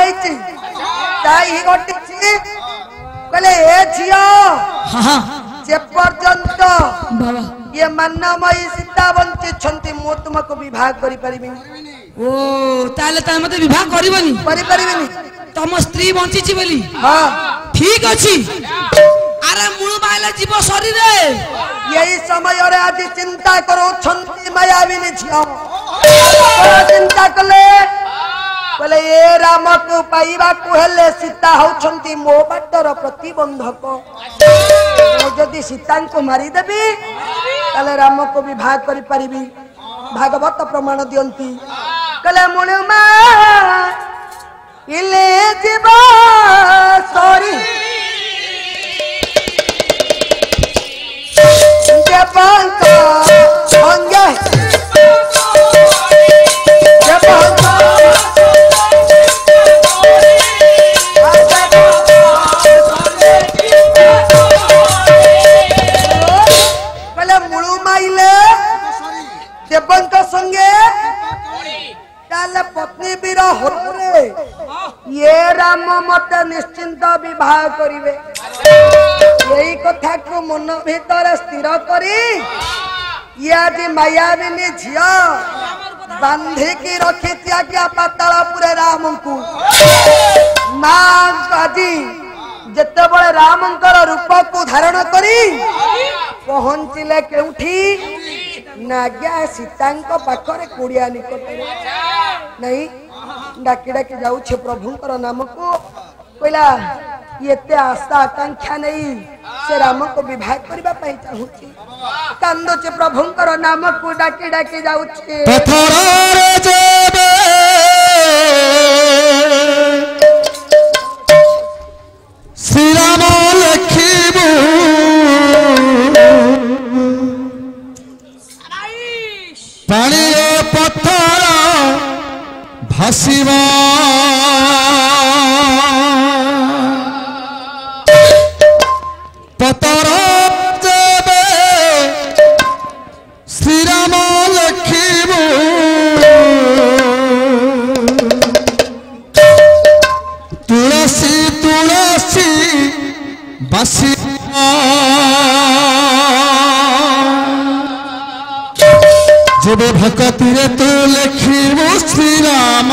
जाइछि ताई गटिछि कहले ए झियो हां जे पर्यंत बाबा ये मन्नमयी सीता बंची छंती मो तुमको विवाह करि परिबिनी ओ ताले ता मते विवाह करबनी परिबिनी तम स्त्री बंची छी बोली हां ठीक अछि अरे मुळु बाइले जीव शरीर यही समय रे आज चिंता करो छंती मायाविनी झियो चिंता कले बोले ये राम को पाइबा को हेले सीता होछंती मो बाटर प्रतिबंधक जदि सीता को मारी देबी ताले राम को विवाह करि परिबी भागवत प्रमाण दियंती कले मुणुमा इले जीवा सॉरी जपंत अंगे जपंत देवंत संगे ताले पत्नी बीर होरे ये राम मत निश्चिंत विवाह करिवे यही कथा को मन भीतर स्थिर करी ये आज मायाविनी झिया बांधी की रखी क्या पातालपुरे राम को ना आदि जते बळे रामंकर रूप को धारण करी पहुंचिले केउठी नाग्या सीता पाखरे कुड़िया निकट नहीं डाकी डाकी जाऊ प्रभुंकर नाम को कहला ये आशा आकांक्षा नहीं से राम को विवाह करने चाहूची कांदुचे प्रभुंकर नाम को डाकी डाकी जाऊ श्री राम लखीबू पानी पत्थर भासीबा पत्थर देवे श्री राम लखीबू तुलसी तुलसी बासी जब भक्ति रे तू लिखिबू श्री राम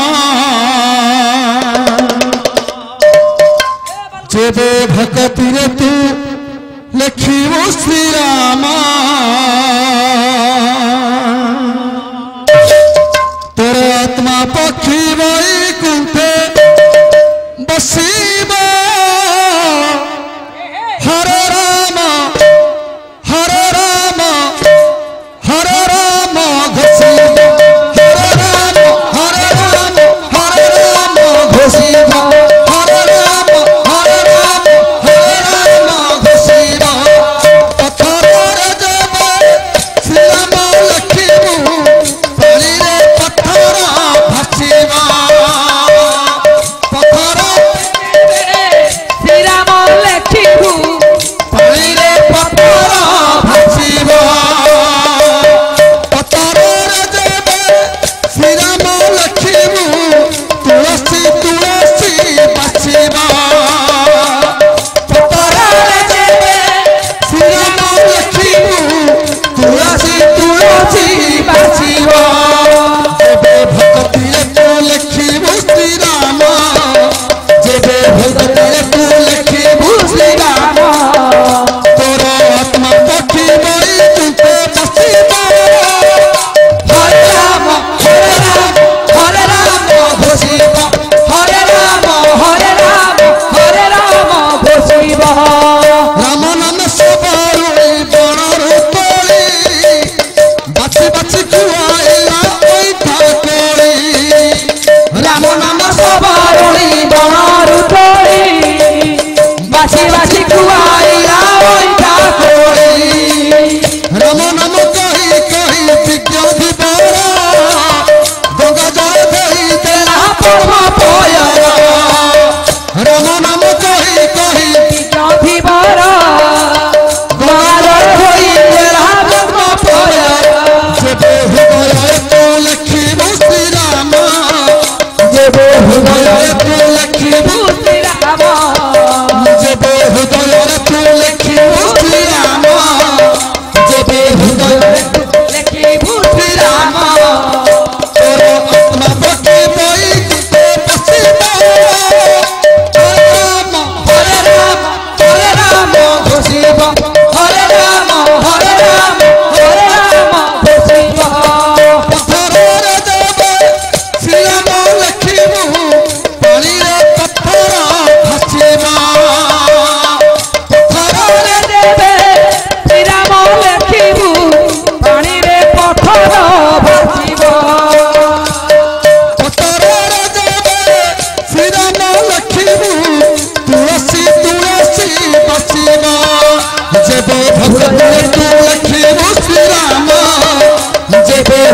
जब भक्ति रे तू लिखिबू श्री राम तोर आत्मा पक्षी वैकुंठे बसीबा हरे राम हरे राम हरे राम घसीबा हरे राम हरे राम हरे राम घसीबा हरे राम हरे राम हरे राम घसीबा पत्थर रे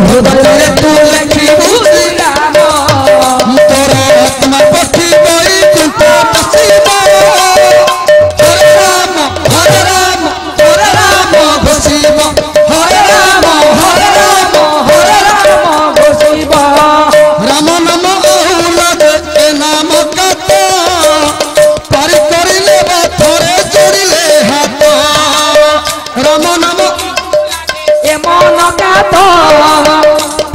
हृदय तू लिखिबु श्री राम तोर आत्मा पक्षी गई कुंठ बसिब हरे राम घोषिब हरे राम घोषिब राम नाम औलद ए नाम कत पारि करिले थरे जोड़िले हाथ राम नाम ए मन गाथ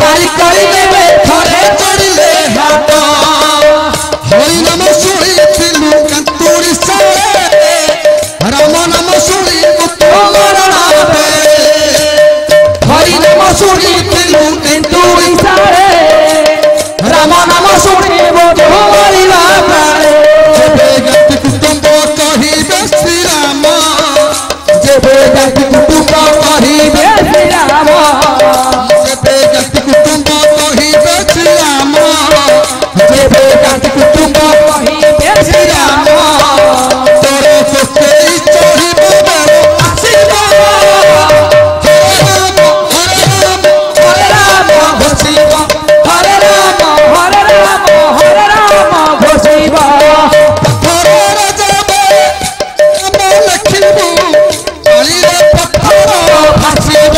पारि करिले थरे जोड़िले हाथ हरि नाम शुणिथिलु कन्तुरी सारे राम नाम शुणि तुमर नामे हरि नाम शुणिथिलु कन्तुरी सारे राम नाम शुणिबो तुमरि बाबारे जेबे गति कुटुंब कहिबे श्री राम जेबे गति कुटुंब कहिबे श्री राम जेबे गति कुटुंब कहिबे श्री राम जेबे गति कुटुंब कहिबे श्री राम तोरे सोचे चढ़िब बरो आसीब हरे राम घोषिब हरे राम घोषिब पत्थर जाबे नाम लिखिबु पालिरे पत्थर भासिब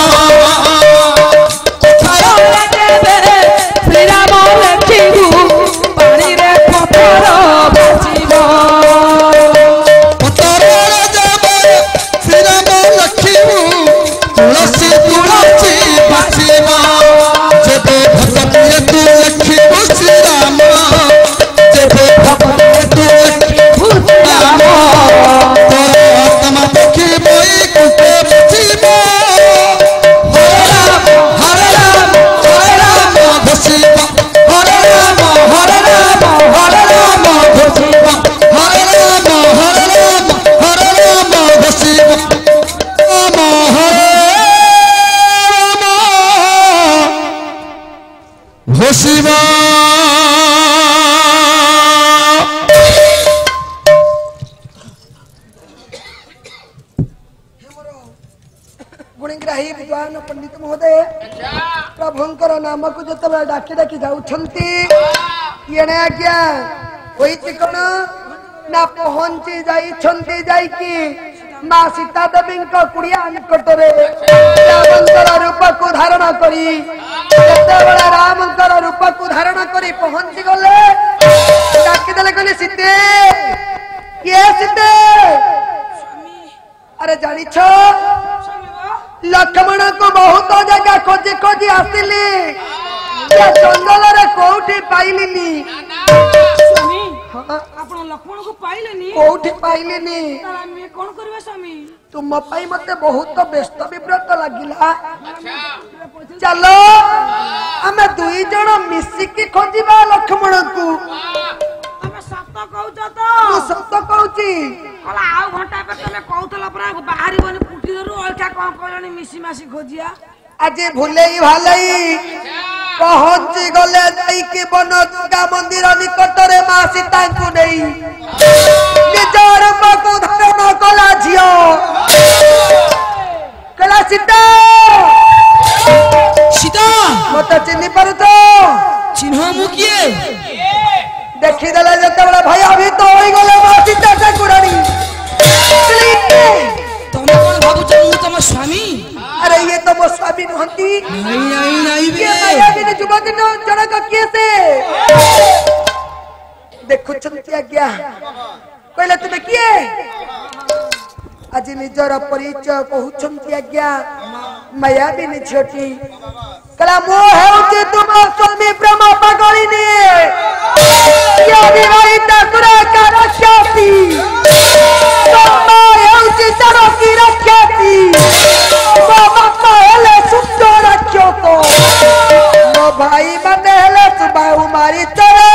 श्री राम लिखिबु पानी रे पत्थर भासिब पत्थर जाबे श्री राम लिखिबु तुलसी तुलसी भासिब जेबे भगवती तू लिखिबु श्री राम जेबे भगवती तू लिखिबु राम तोर आत्मा पक्षी बई कुटे बचिब हरे राम घोषिब हरे राम घोषिब हरे राम घोषिब राम हरे राम घोषिब गुणग्राही विद्वान पंडित महोदय प्रभुंकर नाम को जो डाकी डाकी जाउछंती येने आज्ञा होईची कोन ना पहुंची जाइछंती जाइकी मां सीता देवी को कुड़िया निकटरे रामंकर रूप को धारण करी केतेबेला रामंकर रूप को धारण करी पहुंची गले डाकी देले कहले सीते के सीते अरे जानिछो लक्ष्मण को बहुत जगह खोजी खोजी आसिली जंगल रे कोठी पाइलिनी स्वामी हाँ आपण लक्ष्मण को पाइलेनी कोठी पाइलिनी आमे कोन करबे स्वामी तुम पाई मते बहुत व्यस्त विव्रत लागिला चलो आमे दुई जण मिसिकी खोजिबा लक्ष्मण को आमे सत कहउछ तो तू सत कहूची कला आउ घंटा पे तमे कहउतला परा बाहरी बनी पुटी दरु अलका कोन कहलनी मिसी मासी खोजिया आज भूलेई भालेई पहुंची गले जाई कि बन दुर्गा मंदिर निकटरे मां सीता को नहीं निज रूप को धारण कला झियो कला सीता सीता मत चिन्ह पारु तो चिन्ह मु किए देखी देले जते बड़ा भाई अभी तो होई गले मां सीता ठाकुरानी तमे कोन भाबुछ मु तम स्वामी अरे ये तो मो स्वामी नहंती नहीं ये माया बिन जुबक न जनक कैसे देखु चंती आज्ञा कहले तुमे किए आज निजर परिचय कहउछंती आज्ञा माया बिन झटी कला मो हेउचे तुम स्वामी ब्रह्म पगलिनी ये विवाहित कुरा का रक्षाती तुम हेउचे सरो की रक्षाती बाबा हेले सुंदर रक्षोतो मो भाई माने हेले सुबाहु मारी चले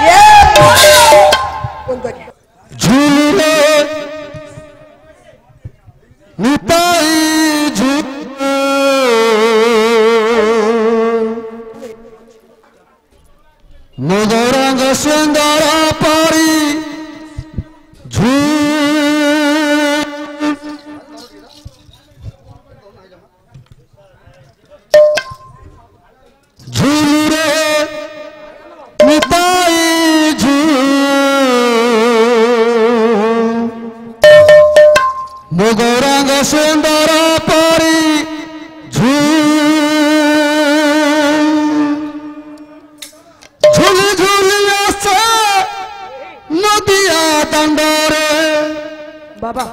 ये कौन तो क्या झूले निताई झूले मधुरंग सुंदर पारी झूल सुंदर परी झुली झुली आसे नदिया दंडरे बाबा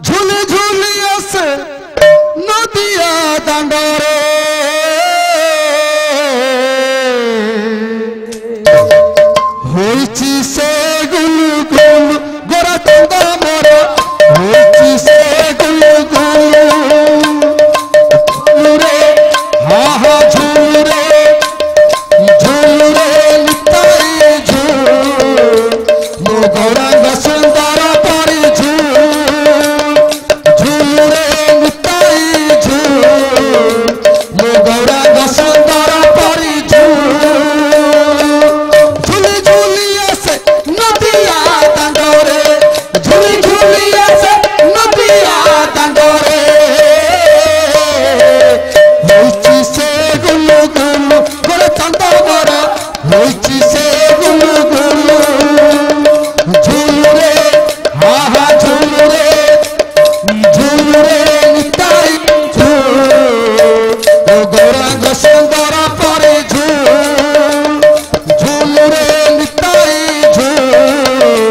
झुली झुली आसे नदिया दंडरे होइची से गुलु गुलु गोरा चंदा मोरा होइची से गुलु गुलु रे हा हा झूल रे निताई झूल मो गौरांग सुंदर परी झूल रे निताई झूल मो गौरांग सुंदर परी झूली झूली ऐसे नदिया दंडोरे झूली झूली ऐसे नदिया दंडोरे होइची से गुलु गुलु गोरे चंदा मोरा होइची से गुलु गुलु झूल रे हा हा झूल रे निताई झूल ओ गौरांग सुंदर परी झूल रे निताई झूल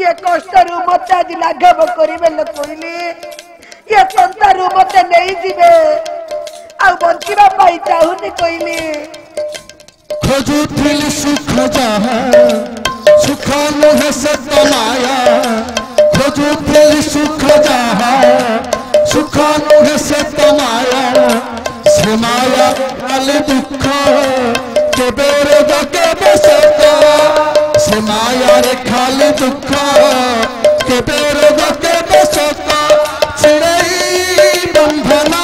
ये कष्ट मत आज लाघव करेंगे लोग कहली ये संसार मत नहीं जीवे आ बंचिबा पाई चाहूनी कहली खोजुथिल सुख जहाँ सुख नुहे सत माया खोजुथिल सुख जहाँ सुख नुहे सत माया से माया खाली दुख केबे रोग केबे सत से माया रे खाली दुख केबे रोग केबे सत छिड़ई बंधना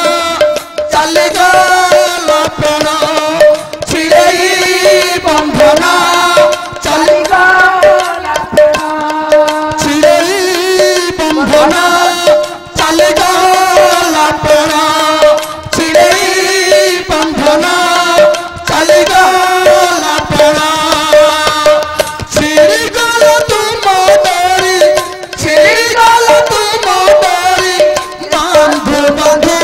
चले गला प्राण छिड़ई बंधना चले गला प्राण छिड़ई बंधना चले गला प्राण छिड़ई बंधना चले गला प्राण छिड़ी गला तुम डोरी छिड़ी गला तुम डोरी बांधो बांधो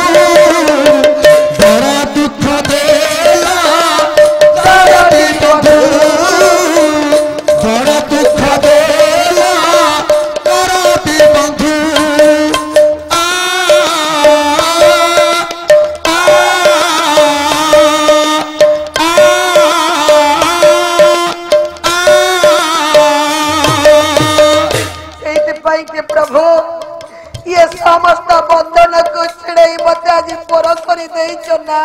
बड़ा दुख देला तारी बंधु बड़ा दुख देला तारी बंधु आ के प्रभु ये समस्त बंधन को छिड़ई मत आज पर कर ना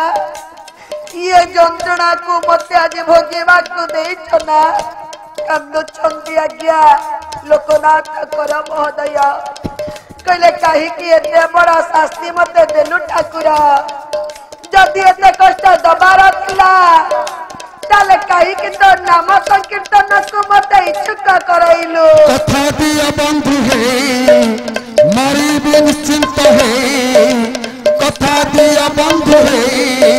ये जंत्रणा को मत आज भोगेवा को ना कांदुछंती आज्ञा लोकनाथ कर महोदय कहले कहीं एते बड़ा शास्ति मत देलु ठाकुर जदि एते कष्ट दबार थिला ताले कहीं कि तो नाम संकीर्तन को मत इच्छुक करैलु कथा दिया बंधु है मरी भी निश्चिंत है कथा दिया बंधु है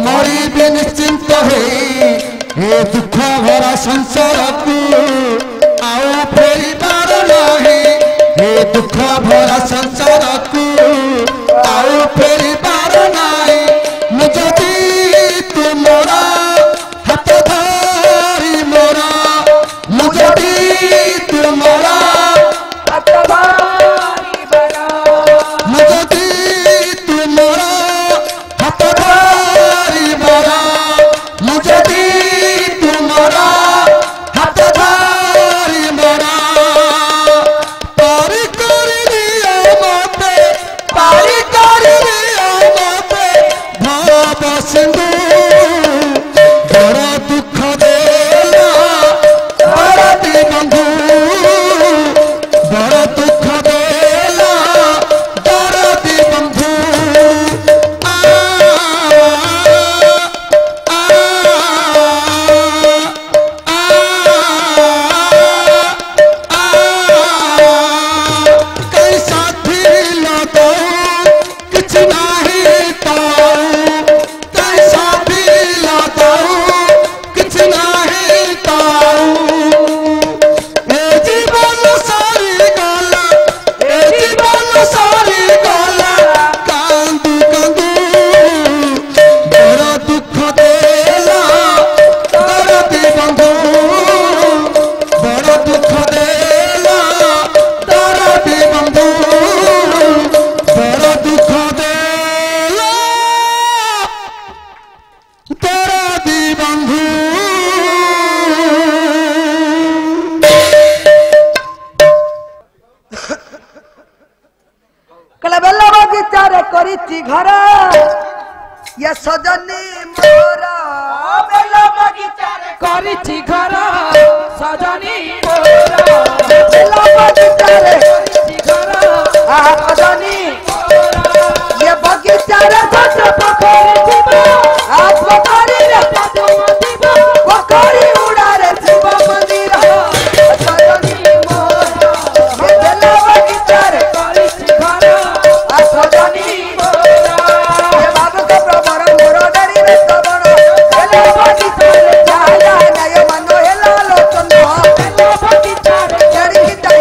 मरी भी निश्चिंत है ये दुख भरा संसार को आओ फेरी बार नहीं ये दुख भरा संसार को आओ फेरी बार नहीं मुझे तुमरा हाथ धारी मोरा मुझे तुमरा हाथ धारी बड़ा मुझे तुमरा हाथ धारी बड़ा मुझे तुमरा हाथ धारी बड़ा पारी कर दिया मते पारी कर दिया मते भाव सिंधु बड़ा दुख देला बड़ा दी बंधु बड़ा दुख देला बड़ा दी बंधु आ कई साथी लगाओ किछ नहीं पाऊं कई साथी लगाओ किछ नहीं पाऊं ए जीवन सारी गला ए जीवन सारी गला कांदू कांदू बड़ा दुख देला बड़ा दी बंधु बड़ा दुख देला बड़ा दी बंधु बड़ा दुख देला बड़ा दी बंधु कहले बेला बगीचा रे करिछि घर ये सजनी मोरा बेला बगीचा रे କରିଛି ଘର ସଜନୀ ମୋର बेला बगीचा रे କରିଛି ଘର आ सजनी ये बगीचा रे सज ପୋଖରୀ ଥିବ आ पोखरी रे ପଦ୍ମ ଥିବ पोखरी उड़ा रे शिव मंदिर सजनी मोरा ये बेला बगीचा रे କରିଛି ଘର आ सजनी ମୋର ये बाबू का प्रवर मोर डरी रे तबण बेला बगीचा रे जाला नय मनो हेला लोचन ବେଲ ବଗିଚାରେ चढ़ी की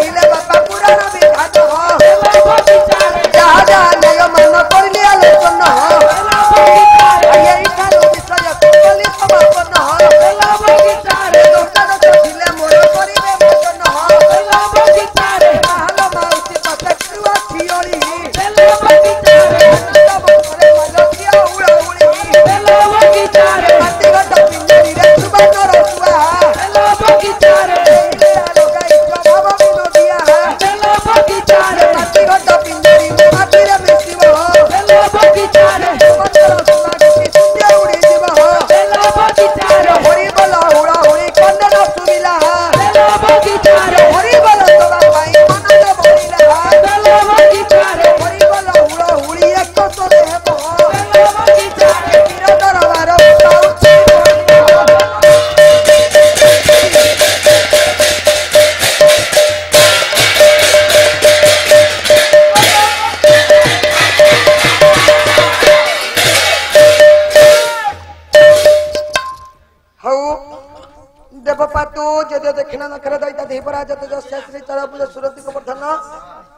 परंपरा जत श्री चरपुज सुरति गोवर्धन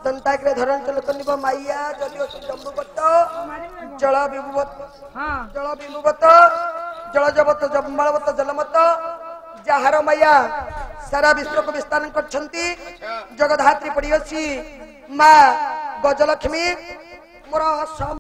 दंताग्रे धरण चलकनिब माइया जदि जम्बुवत जल विभुवत जल जबत जम्बावत जलमत जहार मैया सारा विश्व को विस्तार करछंती जगधात्री पड़ी अछि माँ गजलक्ष्मी मोर